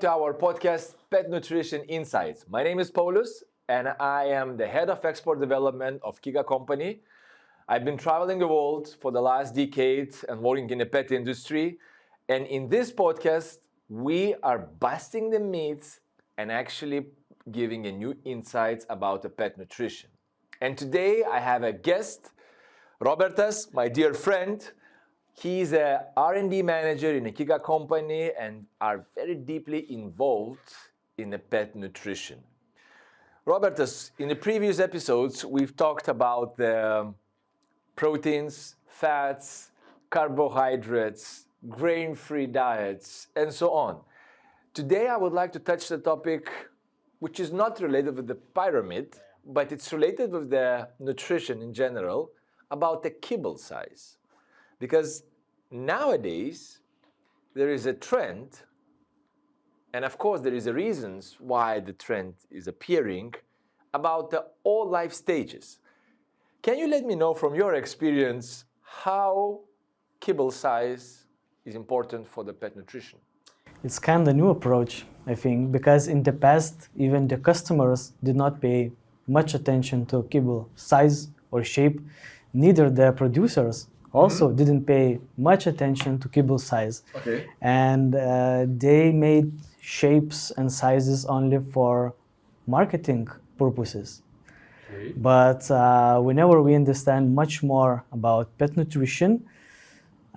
to our podcast, Pet Nutrition Insights. My name is Paulius, and I am the head of export development of Kiga Company. I've been traveling the world for the last decade and working in the pet industry. And in this podcast, we are busting the myths and actually giving a new insights about the pet nutrition. And today I have a guest, Robertas, my dear friend. He's a R&D manager in a Kiga company and are very deeply involved in the pet nutrition. Robertas, in the previous episodes, we've talked about the proteins, fats, carbohydrates, grain-free diets, and so on. Today, I would like to touch the topic which is not related with the pyramid, but it's related with the nutrition in general, about the kibble size. Because nowadays, there is a trend, and of course there is a reasons why the trend is appearing, about the all life stages. Can you let me know from your experience how kibble size is important for the pet nutrition? It's kind of a new approach, I think, because in the past, even the customers did not pay much attention to kibble size or shape. Neither the producers also didn't pay much attention to kibble size. Okay. And they made shapes and sizes only for marketing purposes. Okay. But whenever we understand much more about pet nutrition,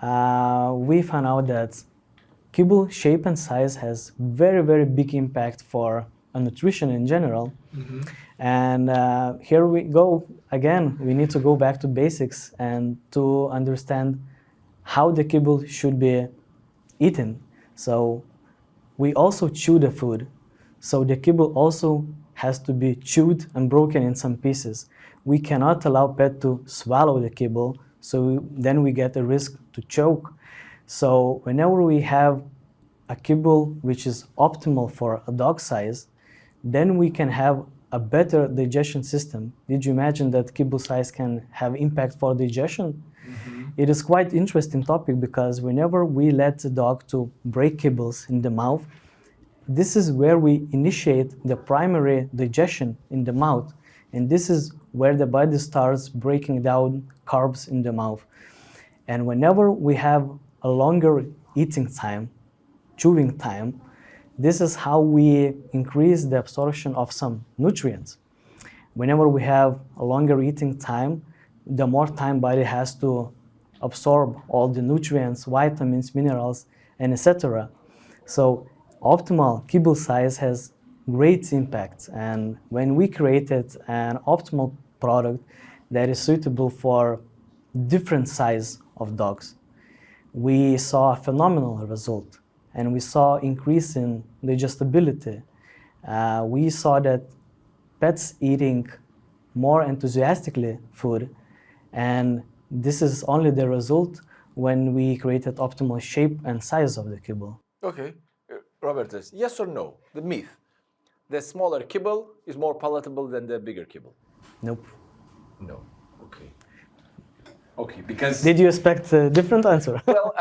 we found out that kibble shape and size has very, very big impact for nutrition in general. And here we go again. We need to go back to basics and to understand how the kibble should be eaten. So we also chew the food. So the kibble also has to be chewed and broken in some pieces. We cannot allow pet to swallow the kibble, so then we get a risk to choke. So whenever we have a kibble which is optimal for a dog size, then we can have a better digestion system. Did you imagine that kibble size can have impact for digestion? It is quite interesting topic because whenever we let the dog to break kibbles in the mouth, this is where we initiate the primary digestion in the mouth. And this is where the body starts breaking down carbs in the mouth. And whenever we have a longer eating time, chewing time, this is how we increase the absorption of some nutrients. Whenever we have a longer eating time, the more time body has to absorb all the nutrients, vitamins, minerals, and etc. So optimal kibble size has great impact. And when we created an optimal product that is suitable for different size of dogs, we saw a phenomenal result. And we saw increase in digestibility. We saw that pets eating more enthusiastically food, and this is only the result when we created optimal shape and size of the kibble. Okay. Robertas, yes or no? The myth. The smaller kibble is more palatable than the bigger kibble. Nope. No. Okay. Okay, because... Did you expect a different answer? Well,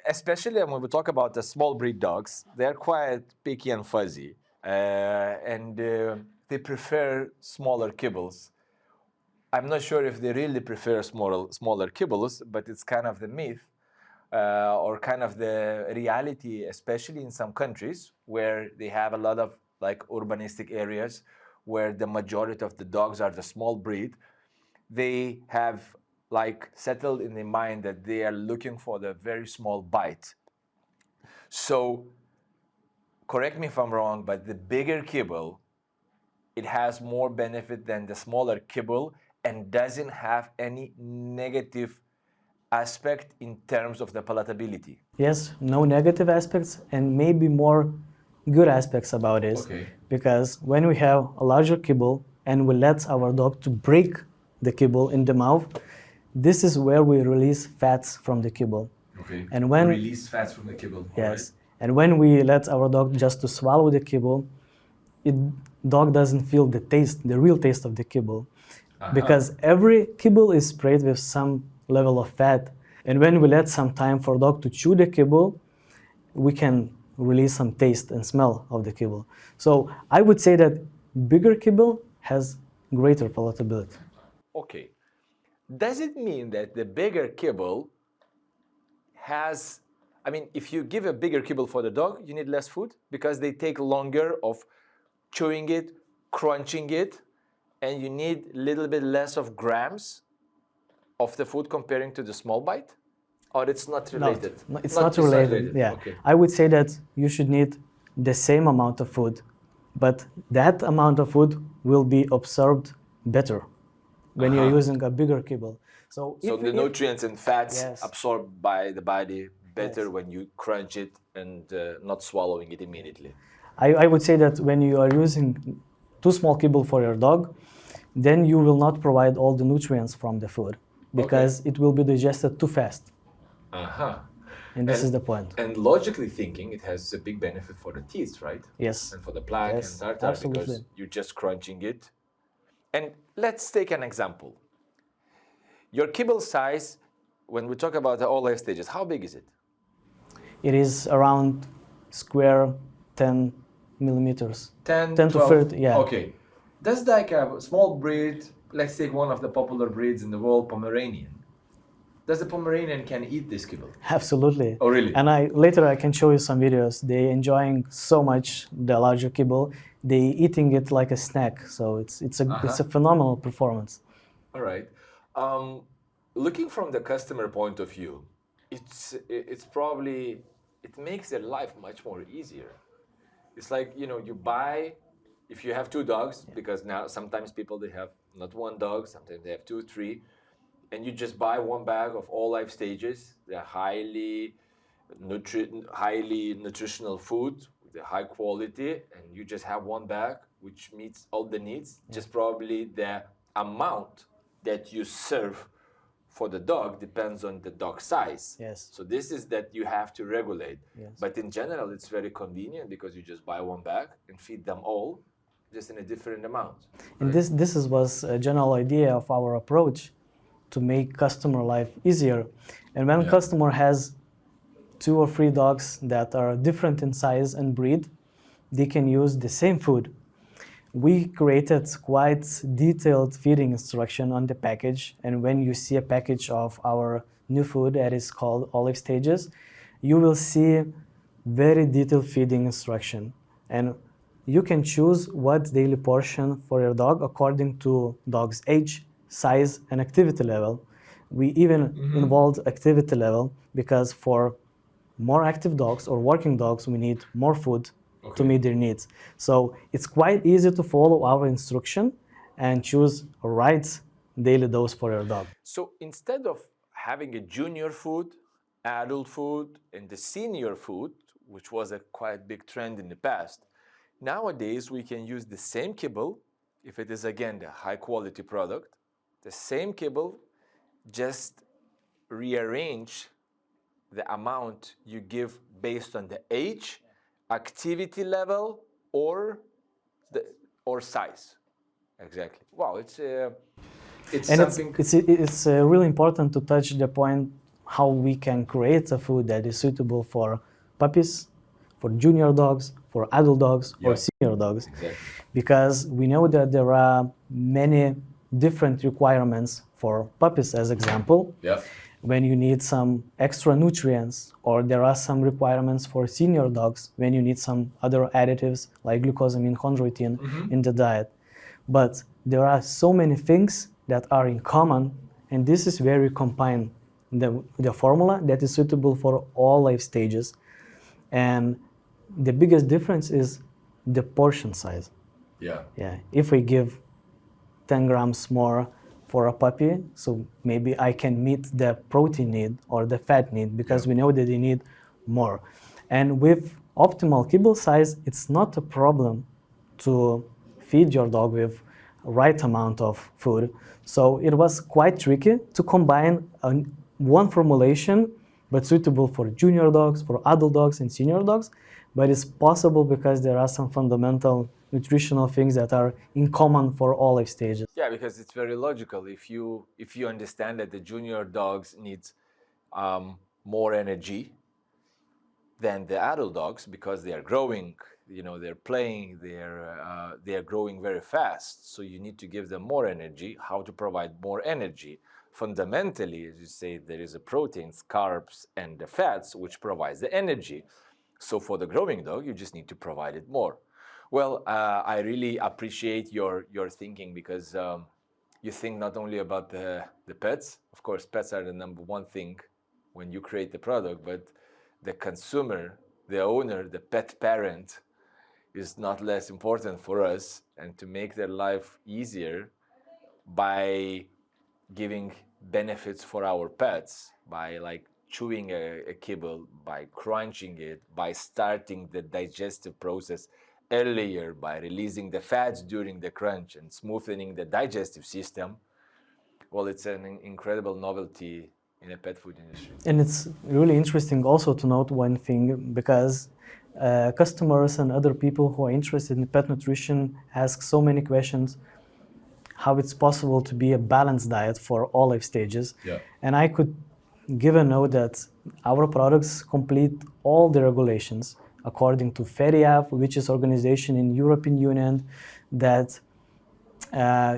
especially when we talk about the small breed dogs, they're quite picky and fuzzy. And they prefer smaller kibbles. I'm not sure if they really prefer smaller kibbles, but it's kind of the myth or kind of the reality, especially in some countries where they have a lot of like urbanistic areas where the majority of the dogs are the small breed. They have like settled in their mind that they are looking for the very small bite. So, correct me if I'm wrong, but the bigger kibble, it has more benefit than the smaller kibble and doesn't have any negative aspect in terms of the palatability. Yes, no negative aspects and maybe more good aspects about it. Okay. Because when we have a larger kibble and we let our dog to break the kibble in the mouth, this is where we release fats from the kibble. Okay. And when release fats from the kibble. yes, right. And when we let our dog just to swallow the kibble, dog doesn't feel the taste, the real taste of the kibble, because every kibble is sprayed with some level of fat. And when we let some time for dog to chew the kibble, we can release some taste and smell of the kibble. So I would say that bigger kibble has greater palatability. Okay. Does it mean that the bigger kibble has, I mean, if you give a bigger kibble for the dog, you need less food because they take longer of chewing it, crunching it, and you need a little bit less of grams of the food comparing to the small bite? Or it's not related? No, it's not related. Yeah, Okay. I would say that you should need the same amount of food, but that amount of food will be absorbed better when you're using a bigger kibble. So the nutrients and fats Yes. absorbed by the body better Yes. when you crunch it and not swallowing it immediately. I would say that when you are using too small kibble for your dog, then you will not provide all the nutrients from the food because it will be digested too fast. Uh-huh. And this is the point. And logically thinking, it has a big benefit for the teeth, right? Yes. And for the plaque Yes, and tartar absolutely. because you're just crunching it. And let's take an example. Your kibble size, when we talk about the all life stages, how big is it? It is around square 10 millimeters. 10 to 30, yeah. Okay. That's like a small breed. Let's take one of the popular breeds in the world, Pomeranian. Does the Pomeranian can eat this kibble? Absolutely. Oh, really? And later I can show you some videos. They enjoying so much the larger kibble. They eating it like a snack. So it's a phenomenal performance. All right. Looking from the customer point of view, it's probably, it makes their life much more easier. It's like, you know, you buy, if you have two dogs, because now sometimes people, they have not one dog, sometimes they have two, three, and you just buy one bag of all life stages. They're highly nutritional food, the high quality, and you just have one bag which meets all the needs. Just probably the amount that you serve for the dog depends on the dog size. Yes. So this is that you have to regulate. Yes. But in general, it's very convenient because you just buy one bag and feed them all, just in a different amount. And this was a general idea of our approach to make customer life easier. And when a customer has 2 or 3 dogs that are different in size and breed, they can use the same food. We created quite detailed feeding instruction on the package, and when you see a package of our new food that is called Olive Stages, you will see very detailed feeding instruction. And you can choose what daily portion for your dog according to dog's age, size, and activity level. We even involved activity level because for more active dogs or working dogs, we need more food to meet their needs. So it's quite easy to follow our instruction and choose a right daily dose for your dog. So instead of having a junior food, adult food, and the senior food, which was a quite big trend in the past, nowadays we can use the same kibble, if it is again the high quality product, the same kibble, just rearrange the amount you give based on the age, activity level, or size. Exactly. Wow, it's And something. It's really important to touch the point how we can create a food that is suitable for puppies, for junior dogs, for adult dogs, or senior dogs. Exactly. Because we know that there are many different requirements for puppies, as example. Yeah. When you need some extra nutrients, or there are some requirements for senior dogs when you need some other additives like glucosamine, chondroitin in the diet. But there are so many things that are in common, and this is where we combine the formula that is suitable for all life stages. And the biggest difference is the portion size. Yeah. Yeah. If we give 10 grams more for a puppy, so maybe I can meet the protein need or the fat need because we know that they need more. And with optimal kibble size, it's not a problem to feed your dog with right amount of food. So it was quite tricky to combine one formulation, but suitable for junior dogs, for adult dogs, and senior dogs. But it's possible because there are some fundamental nutritional things that are in common for all life stages. Yeah, because it's very logical. If you understand that the junior dogs need more energy, than the adult dogs because they are growing, they're playing, they are growing very fast. So you need to give them more energy. How to provide more energy? Fundamentally, as you say, there is a proteins, carbs, and the fats, which provides the energy. So for the growing dog, you just need to provide it more. Well, I really appreciate your thinking because you think not only about the pets. Of course, pets are the number one thing when you create the product, but the consumer, the owner, the pet parent is not less important for us. And to make their life easier by giving benefits for our pets, by like chewing a kibble, by crunching it, by starting the digestive process earlier, by releasing the fats during the crunch and smoothening the digestive system, well, it's an incredible novelty in the pet food industry. And it's really interesting also to note one thing, because customers and other people who are interested in pet nutrition ask so many questions, how it's possible to be a balanced diet for all life stages. Yeah. And I could give a note that our products complete all the regulations according to FATF, which is organization in European Union that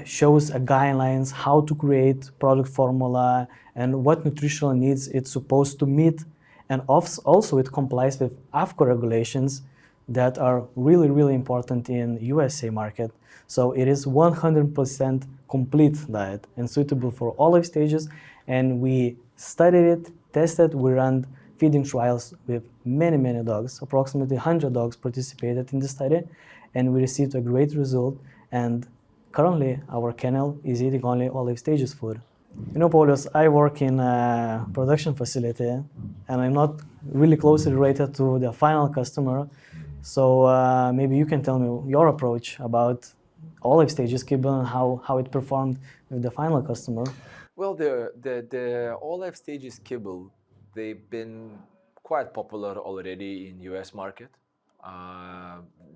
shows guidelines how to create product formula and what nutritional needs it's supposed to meet. And also it complies with AFCO regulations that are really, really important in USA market. So it is 100% complete diet and suitable for all life stages. And we studied it, tested, we ran feeding trials with many, many dogs. Approximately 100 dogs participated in the study, and we received a great result. And currently, our kennel is eating only all life stages food. You know, Paulius, I work in a production facility, and I'm not really closely related to the final customer. So maybe you can tell me your approach about all life stages kibble and how it performed with the final customer. Well, the all life stages kibble, they've been quite popular already in US market.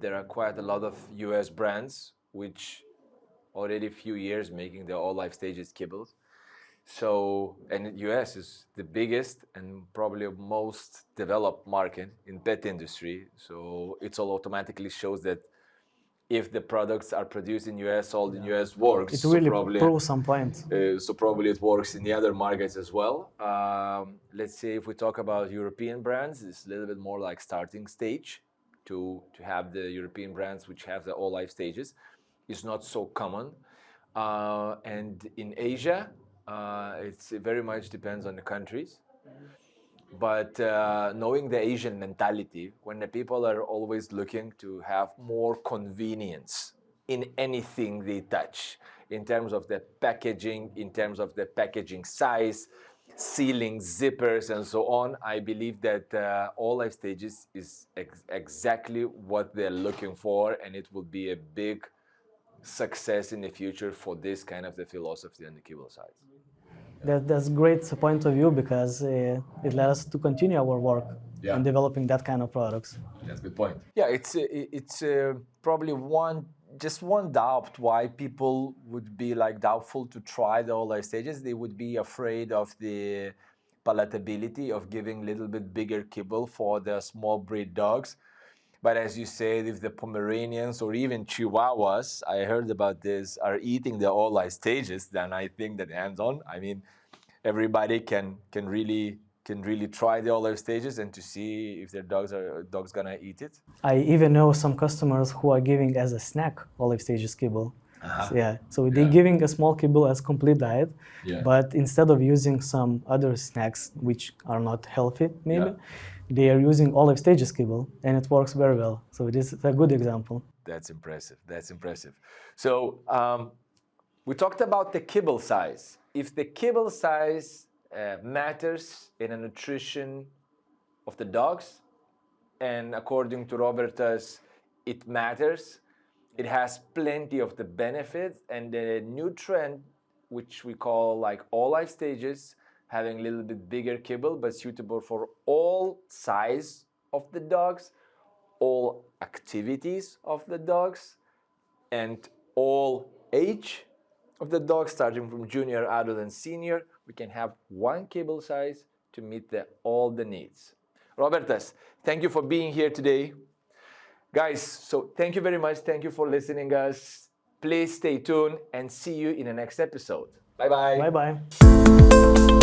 There are quite a lot of US brands which already a few years making the all life stages kibbles. So, and US is the biggest and probably most developed market in pet industry. So it all automatically shows that if the products are produced in US, sold in US works. It really proves some point. So probably it works in the other markets as well. Let's say if we talk about European brands, it's a little bit more like starting stage to have the European brands which have the all life stages. It's not so common. And in Asia, it very much depends on the countries. But knowing the Asian mentality, when the people are always looking to have more convenience in anything they touch, in terms of the packaging, in terms of the packaging size, sealing, zippers, and so on, I believe that all life stages is exactly what they're looking for, and it will be a big success in the future for this kind of the philosophy on the kibble side. That's great point of view, because it led us to continue our work on developing that kind of products. That's a good point. Yeah, it's probably just one doubt why people would be like doubtful to try the all life stages. They would be afraid of the palatability of giving a little bit bigger kibble for the small breed dogs. But as you said, if the Pomeranians or even Chihuahuas, I heard about this, are eating the all life stages, then I think that hands-on, I mean, everybody can really try the all life stages and to see if their dogs gonna eat it. I even know some customers who are giving as a snack all life stages kibble. So they're giving a small kibble as complete diet, but instead of using some other snacks which are not healthy, maybe, they are using all life stages kibble, and it works very well. So it is a good example. That's impressive. That's impressive. So we talked about the kibble size. If the kibble size matters in the nutrition of the dogs, and according to Robertas, it matters. It has plenty of the benefits, and the nutrient, which we call like all life stages, having a little bit bigger kibble, but suitable for all size of the dogs, all activities of the dogs, and all age of the dogs, starting from junior, adult, and senior. We can have one kibble size to meet all the needs. Robertas, thank you for being here today. Guys, so thank you very much. Thank you for listening us. Please stay tuned and see you in the next episode. Bye-bye. Bye-bye.